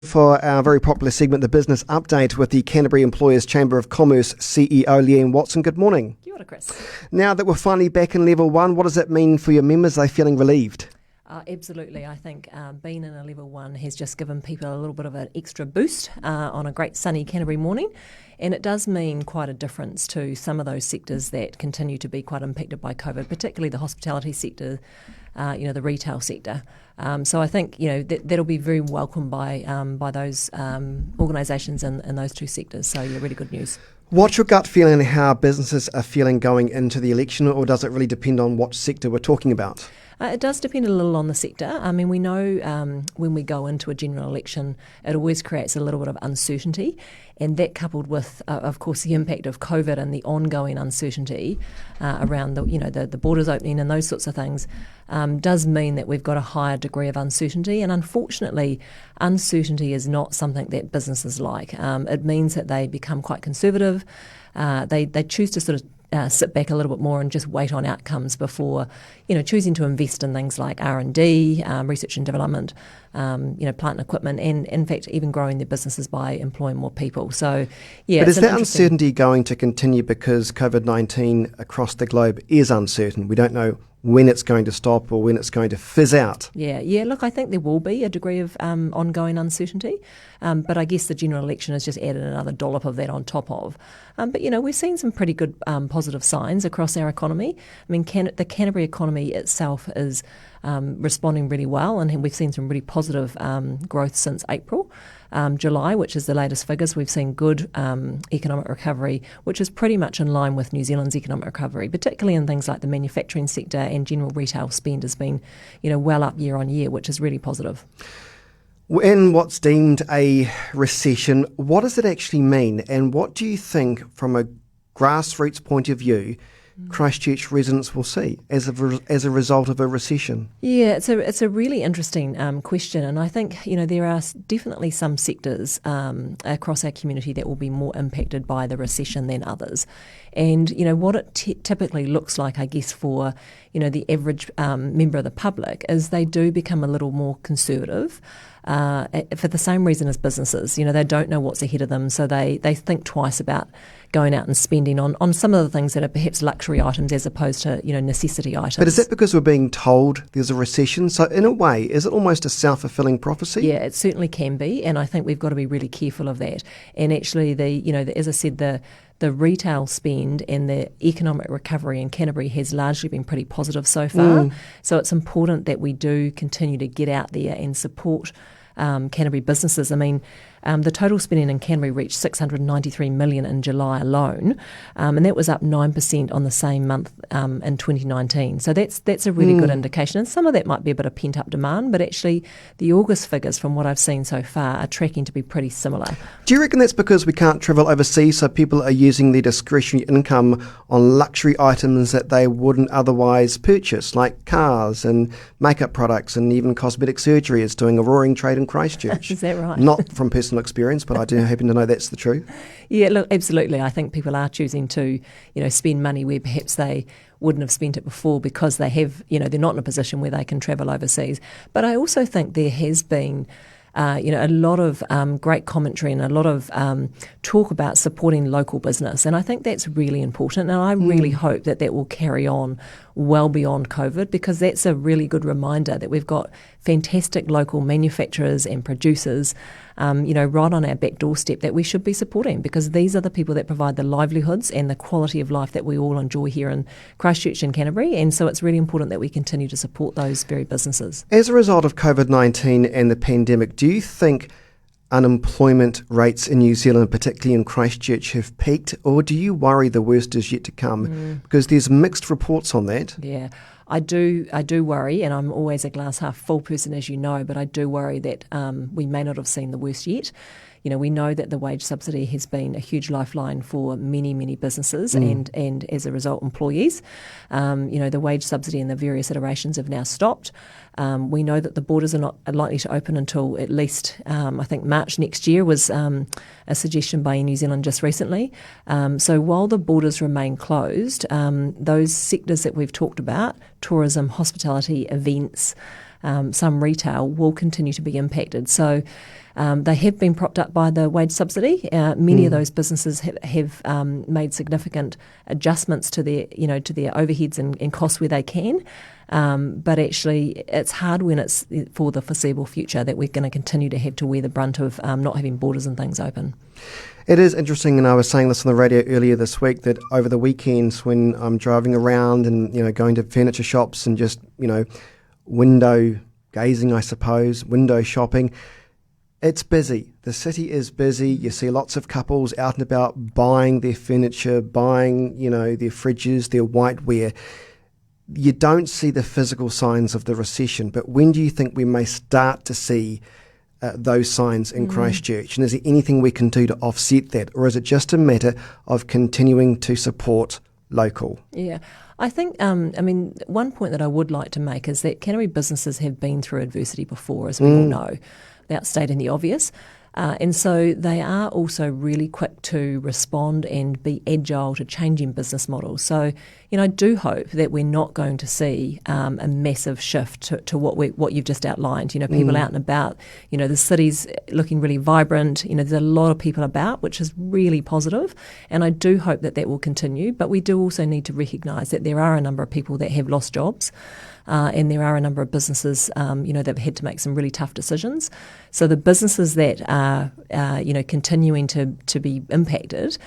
For our very popular segment, The Business Update, with the Canterbury Employers Chamber of Commerce CEO Leeann Watson. Good morning. Kia ora, Chris. Now that we're finally back in level 1, what does that mean for your members? Are they feeling relieved? Absolutely. I think being in a level 1 has just given people a little bit of an extra boost on a great sunny Canterbury morning. And it does mean quite a difference to some of those sectors that continue to be quite impacted by COVID, particularly the hospitality sector, the retail sector. So I think that'll be very welcomed by those organisations in those two sectors. So really good news. What's your gut feeling how businesses are feeling going into the election, or does it really depend on what sector we're talking about? It does depend a little on the sector. I mean, we know when we go into a general election, it always creates a little bit of uncertainty, and that coupled with, of course, the impact of COVID and the ongoing uncertainty around the borders opening and those sorts of things, does mean that we've got a higher degree of uncertainty. And unfortunately, uncertainty is not something that businesses like. It means that they become quite conservative. They choose to sort of sit back a little bit more and just wait on outcomes before, choosing to invest in things like R&D, research and development, plant and equipment, and in fact even growing their businesses by employing more people. So, yeah. But is that uncertainty going to continue because COVID-19 across the globe is uncertain? We don't know when it's going to stop or when it's going to fizz out. Yeah. Look, I think there will be a degree of ongoing uncertainty, but I guess the general election has just added another dollop of that on top of. But we've seen some pretty good positive signs across our economy. I mean, the Canterbury economy itself is responding really well, and we've seen some really positive growth since April. July, which is the latest figures, we've seen good economic recovery, which is pretty much in line with New Zealand's economic recovery, particularly in things like the manufacturing sector, and general retail spend has been, well up year on year, which is really positive. In what's deemed a recession, what does it actually mean, and what do you think, from a grassroots point of view, Christchurch residents will see as a result of a recession? Yeah, it's a really interesting question, and I think there are definitely some sectors across our community that will be more impacted by the recession than others. And what it typically looks like, I guess, for the average member of the public is they do become a little more conservative. For the same reason as businesses, they don't know what's ahead of them, so they think twice about going out and spending on some of the things that are perhaps luxury items as opposed to necessity items. But is that because we're being told there's a recession? So in a way, is it almost a self-fulfilling prophecy? Yeah, it certainly can be, and I think we've got to be really careful of that. And actually, as I said, the retail spend and the economic recovery in Canterbury has largely been pretty positive so far. So it's important that we do continue to get out there and support Canterbury businesses. I mean, the total spending in Canterbury reached $693 million in July alone, and that was up 9% on the same month in 2019. So that's a really good indication. And some of that might be a bit of pent-up demand, but actually the August figures from what I've seen so far are tracking to be pretty similar. Do you reckon that's because we can't travel overseas, so people are using their discretionary income on luxury items that they wouldn't otherwise purchase, like cars and makeup products and even cosmetic surgery is doing a roaring trade in Christchurch? Is that right? Not from personal experience, but I do happen to know that's the truth. Yeah, look, absolutely. I think people are choosing to, spend money where perhaps they wouldn't have spent it before because they have, they're not in a position where they can travel overseas. But I also think there has been a lot of great commentary and a lot of talk about supporting local business. And I think that's really important. And I really hope that will carry on well beyond COVID, because that's a really good reminder that we've got fantastic local manufacturers and producers, right on our back doorstep that we should be supporting, because these are the people that provide the livelihoods and the quality of life that we all enjoy here in Christchurch and Canterbury. And so it's really important that we continue to support those very businesses. As a result of COVID-19 and the pandemic, do you think unemployment rates in New Zealand, particularly in Christchurch, have peaked, or do you worry the worst is yet to come? Because there's mixed reports on that. Yeah, I do worry, and I'm always a glass half full person, as you know, but I do worry that we may not have seen the worst yet. We know that the wage subsidy has been a huge lifeline for many, many businesses and as a result, employees. The wage subsidy and the various iterations have now stopped. We know that the borders are not likely to open until at least, I think, March next year was a suggestion by New Zealand just recently. So while the borders remain closed, those sectors that we've talked about, tourism, hospitality, events, some retail, will continue to be impacted. So they have been propped up by the wage subsidy. Many of those businesses have made significant adjustments to their overheads and costs where they can. But actually, it's hard when it's for the foreseeable future that we're going to continue to have to wear the brunt of not having borders and things open. It is interesting, and I was saying this on the radio earlier this week, that over the weekends when I'm driving around and going to furniture shops and just window gazing, I suppose, window shopping, it's busy. The city is busy. You see lots of couples out and about buying their furniture, buying their fridges, their whiteware. You don't see the physical signs of the recession, but when do you think we may start to see those signs in Christchurch? And is there anything we can do to offset that? Or is it just a matter of continuing to support local? Yeah, I think, one point that I would like to make is that Canterbury businesses have been through adversity before, as we all know, without stating the obvious. And so they are also really quick to respond and be agile to changing business models. So, I do hope that we're not going to see a massive shift to what you've just outlined. People out and about, the city's looking really vibrant. There's a lot of people about, which is really positive. And I do hope that will continue. But we do also need to recognise that there are a number of people that have lost jobs. And there are a number of businesses, that have had to make some really tough decisions. So the businesses that are, continuing to be impacted,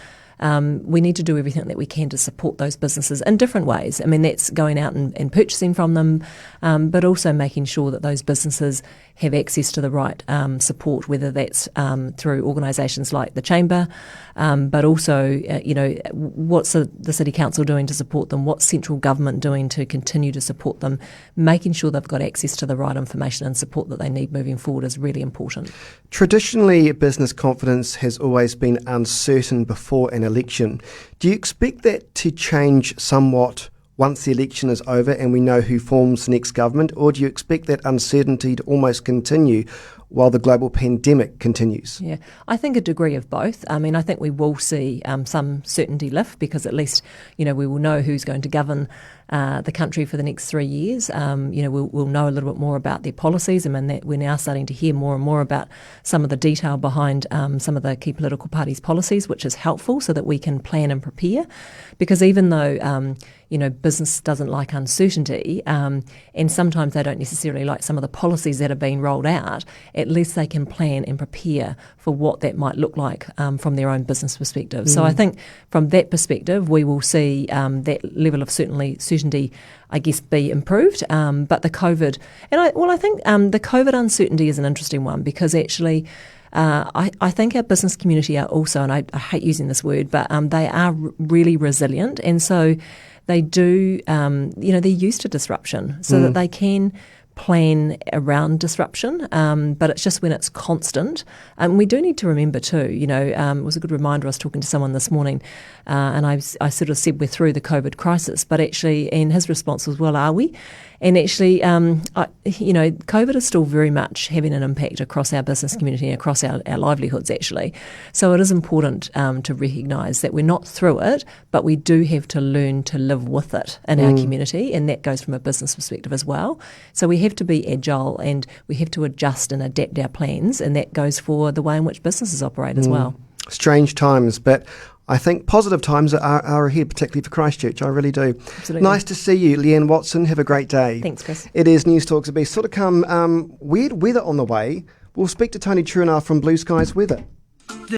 we need to do everything that we can to support those businesses in different ways. That's going out and purchasing from them, but also making sure that those businesses have access to the right support, whether that's through organisations like the Chamber, but also, what's the City Council doing to support them, what's central government doing to continue to support them, making sure they've got access to the right information and support that they need moving forward is really important. Traditionally, business confidence has always been uncertain before an election. Do you expect that to change somewhat once the election is over and we know who forms the next government, or do you expect that uncertainty to almost continue while the global pandemic continues? Yeah, I think a degree of both. I think we will see some certainty lift because at least, we will know who's going to govern the country for the next 3 years. We'll know a little bit more about their policies. That we're now starting to hear more and more about some of the detail behind some of the key political parties' policies, which is helpful so that we can plan and prepare. Because even though, business doesn't like uncertainty, and sometimes they don't necessarily like some of the policies that are being rolled out, at least they can plan and prepare for what that might look like from their own business perspective. So I think from that perspective, we will see that level of certainty, I guess, be improved. But the COVID, I think the COVID uncertainty is an interesting one because actually I think our business community are also, and I hate using this word, but they are really resilient. And so they do, they're used to disruption so that they can plan around disruption, but it's just when it's constant. And we do need to remember too, it was a good reminder. I was talking to someone this morning and I sort of said we're through the COVID crisis, but actually, and his response was, well, are we? And actually, COVID is still very much having an impact across our business community, across our livelihoods, actually. So it is important to recognise that we're not through it, but we do have to learn to live with it in our community, and that goes from a business perspective as well. So we have to be agile and we have to adjust and adapt our plans, and that goes for the way in which businesses operate as well. Strange times, but I think positive times are ahead, particularly for Christchurch. I really do. Absolutely. Nice to see you, Leeann Watson. Have a great day. Thanks, Chris. It is NewstalkZB. Sort of come weird weather on the way. We'll speak to Tony Truenar from Blue Skies Weather.